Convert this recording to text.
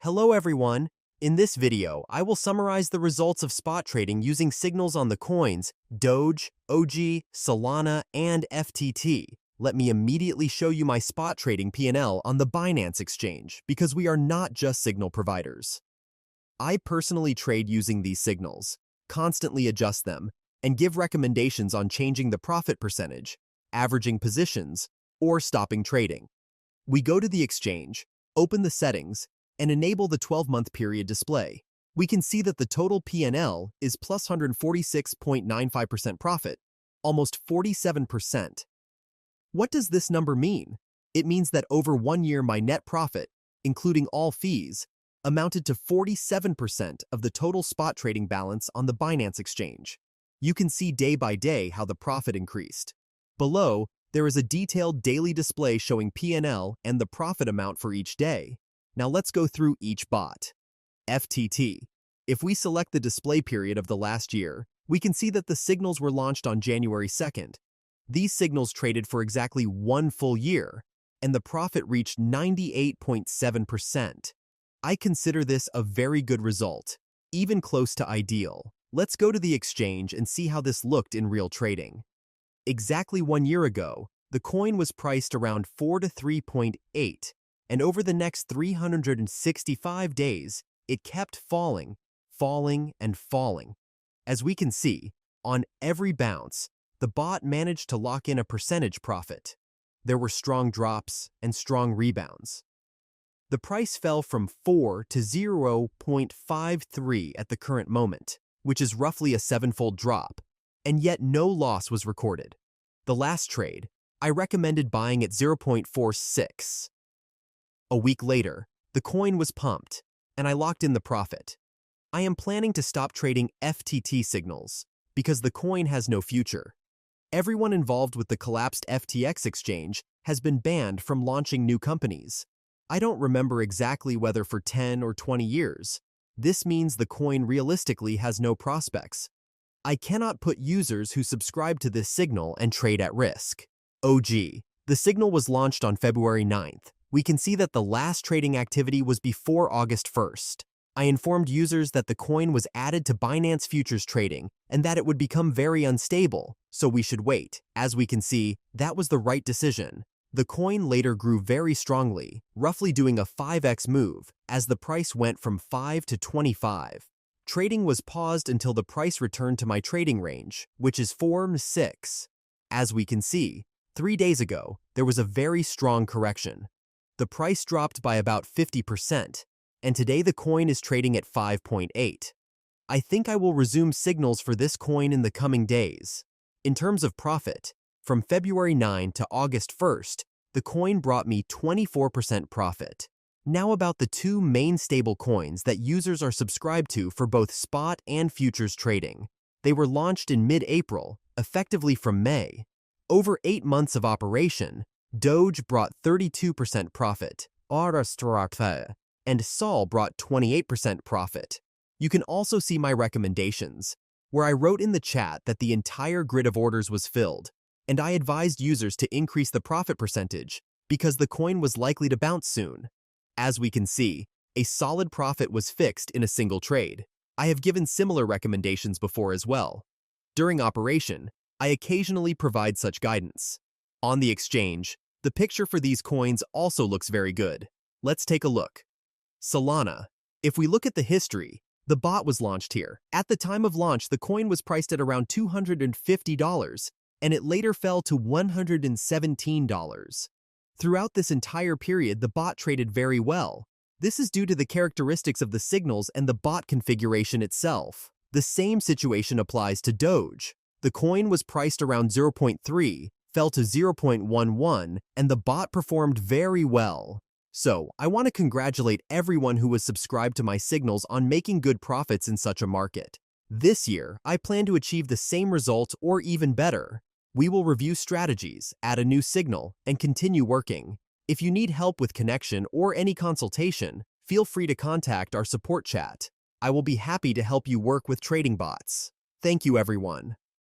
Hello everyone. In this video, I will summarize the results of spot trading using signals on the coins DOGE, OG, Solana, and FTT. Let me immediately show you my spot trading PnL on the Binance exchange because we are not just signal providers. I personally trade using these signals, constantly adjust them, and give recommendations on changing the profit percentage, averaging positions, or stopping trading. We go to the exchange, open the settings, and enable the 12-month period display. We can see that the total PnL is plus 146.95% profit, almost 47%. What does this number mean? It means that over 1 year my net profit, including all fees, amounted to 47% of the total spot trading balance on the Binance exchange. You can see day by day how the profit increased. Below, there is a detailed daily display showing PnL and the profit amount for each day. Now let's go through each bot. FTT. If we select the display period of the last year, we can see that the signals were launched on January 2nd. These signals traded for exactly 1 full year, and the profit reached 98.7%. I consider this a very good result, even close to ideal. Let's go to the exchange and see how this looked in real trading. Exactly 1 year ago, the coin was priced around 4 to 3.8, and over the next 365 days, it kept falling, and falling. As we can see, on every bounce, the bot managed to lock in a percentage profit. There were strong drops and strong rebounds. The price fell from 4 to 0.53 at the current moment, which is roughly a 7-fold drop, and yet no loss was recorded. The last trade, I recommended buying at 0.46. A week later, the coin was pumped, and I locked in the profit. I am planning to stop trading FTT signals because the coin has no future. Everyone involved with the collapsed FTX exchange has been banned from launching new companies. I don't remember exactly whether for 10 or 20 years. This means the coin realistically has no prospects. I cannot put users who subscribe to this signal and trade at risk. OG. The signal was launched on February 9th. We can see that the last trading activity was before August 1st. I informed users that the coin was added to Binance futures trading and that it would become very unstable, so we should wait. As we can see, that was the right decision. The coin later grew very strongly, roughly doing a 5x move, as the price went from 5 to 25. Trading was paused until the price returned to my trading range, which is 4 to 6. As we can see, 3 days ago, there was a very strong correction. The price dropped by about 50%, and today the coin is trading at 5.8. I think I will resume signals for this coin in the coming days. In terms of profit, from February 9 to August 1st, the coin brought me 24% profit. Now about the two main stable coins that users are subscribed to for both spot and futures trading. They were launched in mid-April, effectively from May. Over 8 months of operation, DOGE brought 32% profit, and Sol brought 28% profit. You can also see my recommendations, where I wrote in the chat that the entire grid of orders was filled, and I advised users to increase the profit percentage because the coin was likely to bounce soon. As we can see, a solid profit was fixed in a single trade. I have given similar recommendations before as well. During operation, I occasionally provide such guidance. On the exchange, the picture for these coins also looks very good. Let's take a look. Solana. If we look at the history, the bot was launched here. At the time of launch, the coin was priced at around $250, and it later fell to $117. Throughout this entire period, the bot traded very well. This is due to the characteristics of the signals and the bot configuration itself. The same situation applies to DOGE. The coin was priced around 0.3, fell to 0.11, and the bot performed very well. So, I want to congratulate everyone who was subscribed to my signals on making good profits in such a market. This year, I plan to achieve the same result or even better. We will review strategies, add a new signal, and continue working. If you need help with connection or any consultation, feel free to contact our support chat. I will be happy to help you work with trading bots. Thank you, everyone.